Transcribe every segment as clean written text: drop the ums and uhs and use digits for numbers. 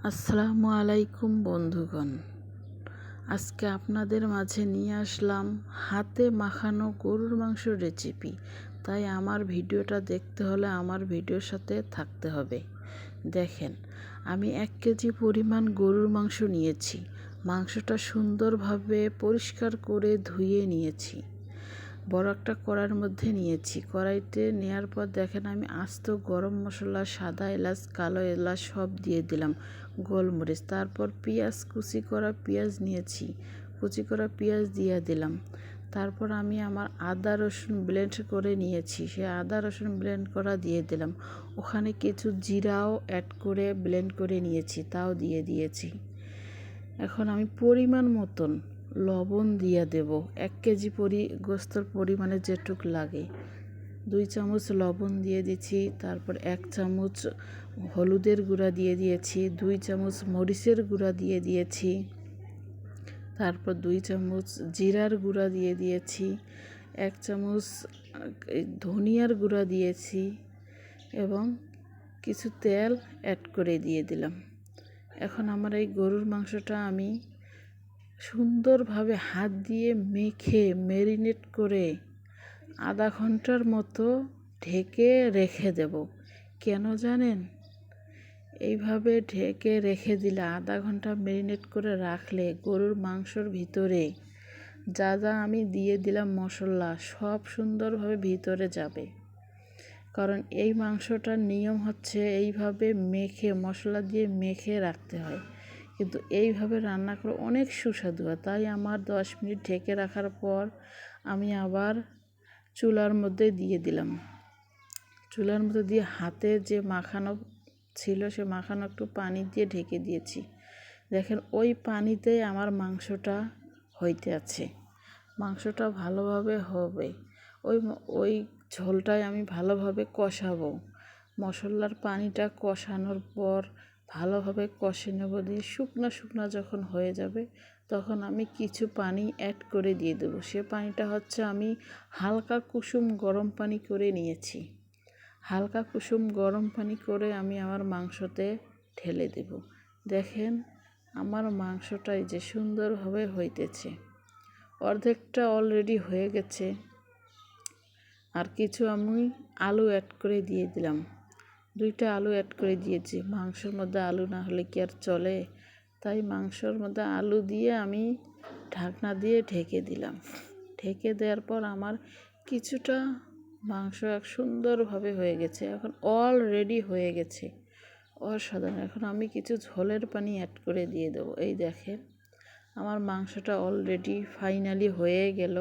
আসসালামু আলাইকুম বন্ধুগণ, আজকে আপনাদের মাঝে নিয়ে আসলাম হাতে মাখানো গরুর মাংস রেসিপি। তাই আমার ভিডিওটা দেখতে হলে আমার ভিডিওর সাথে থাকতে হবে। দেখেন, আমি 1 কেজি পরিমাণ গরুর মাংস নিয়েছি। মাংসটা সুন্দরভাবে পরিষ্কার করে ধুয়ে নিয়েছি। বড় একটা কড়াইয়ের মধ্যে নিয়েছি। কড়াইতে নেওয়ার পর দেখেন আমি আস্ত গরম মশলা, সাদা এলাচ, কালো এলাচ সব দিয়ে দিলাম, গোলমরিচ। তারপর কুচি করা পেঁয়াজ নিয়েছি, কুচি করা পেঁয়াজ দিয়ে দিলাম। তারপর আমি আমার আদা রসুন ব্লেন্ড করে নিয়েছি, সে আদা রসুন ব্লেন্ড করা দিয়ে দিলাম। ওখানে কিছু জিরাও অ্যাড করে ব্লেন্ড করে নিয়েছি, তাও দিয়ে দিয়েছি। এখন আমি পরিমাণ মতন লবণ দিয়ে দেব। 1 কেজি গোস্তর পরিমাণে যেটুক লাগে 2 চামচ লবণ দিয়ে দিচ্ছি। তারপর 1 চামচ হলুদের গুঁড়া দিয়ে দিয়েছি, 2 চামচ মরিচের গুঁড়া দিয়ে দিয়েছি, তারপর 2 চামচ জিরার গুঁড়া দিয়ে দিয়েছি, 1 চামচ ধনিয়ার গুঁড়া দিয়েছি এবং কিছু তেল অ্যাড করে দিয়ে দিলাম। এখন আমার এই গরুর মাংসটা আমি সুন্দরভাবে হাত দিয়ে মেখে ম্যারিনেট করে আধা ঘন্টার মতো ঢেকে রেখে দেব। কেন জানেন? এইভাবে ঢেকে রেখে দিলে, আধা ঘন্টা ম্যারিনেট করে রাখলে গরুর মাংসর ভিতরে যা যা আমি দিয়ে দিলাম মশলা সব সুন্দরভাবে ভিতরে যাবে। কারণ এই মাংসটার নিয়ম হচ্ছে এইভাবে মেখে, মশলা দিয়ে মেখে রাখতে হয়, কিন্তু এইভাবে রান্না করে অনেক সুস্বাদু হয়। তাই আমার 10 মিনিট ঢেকে রাখার পর আমি আবার চুলার মধ্যে দিয়ে দিলাম। চুলার মধ্যে দিয়ে হাতে যে মাখানো ছিল সে মাখানো একটু পানি দিয়ে ঢেকে দিয়েছি। দেখেন ওই পানিতেই আমার মাংসটা হইতে আছে। মাংসটা ভালোভাবে হবে, ওই ঝোলটায় আমি ভালোভাবে কষাবো। মশলার পানিটা কষানোর পর ভালোভাবে কষে নেব। দিয়ে শুকনো শুকনো যখন হয়ে যাবে তখন আমি কিছু পানি অ্যাড করে দিয়ে দেবো। সে পানিটা হচ্ছে আমি হালকা কুসুম গরম পানি করে নিয়েছি। হালকা কুসুম গরম পানি করে আমি আমার মাংসতে ঢেলে দেব। দেখেন আমার মাংসটাই যে সুন্দরভাবে হইতেছে। অর্ধেকটা অলরেডি হয়ে গেছে, আর কিছু আমি আলু অ্যাড করে দিয়ে দিলাম। 2টা আলু অ্যাড করে দিয়েছি। মাংসের মধ্যে আলু না হলে কি আর চলে? তাই মাংসর মধ্যে আলু দিয়ে আমি ঢাকনা দিয়ে ঢেকে দিলাম। ঢেকে দেওয়ার পর আমার কিছুটা মাংস সুন্দরভাবে হয়ে গেছে। এখন অলরেডি হয়ে গেছে, অসাধারণ। এখন আমি কিছু ঝোলের পানি অ্যাড করে দিয়ে দেবো। এই দেখেন আমার মাংসটা অলরেডি ফাইনালি হয়ে গেল।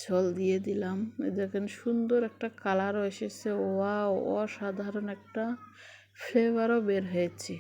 ঝোল দিয়ে দিলাম। এই দেখেন সুন্দর একটা কালারও এসেছে, ওয়াও, অসাধারণ একটা ফ্লেভারও বের হয়েছে।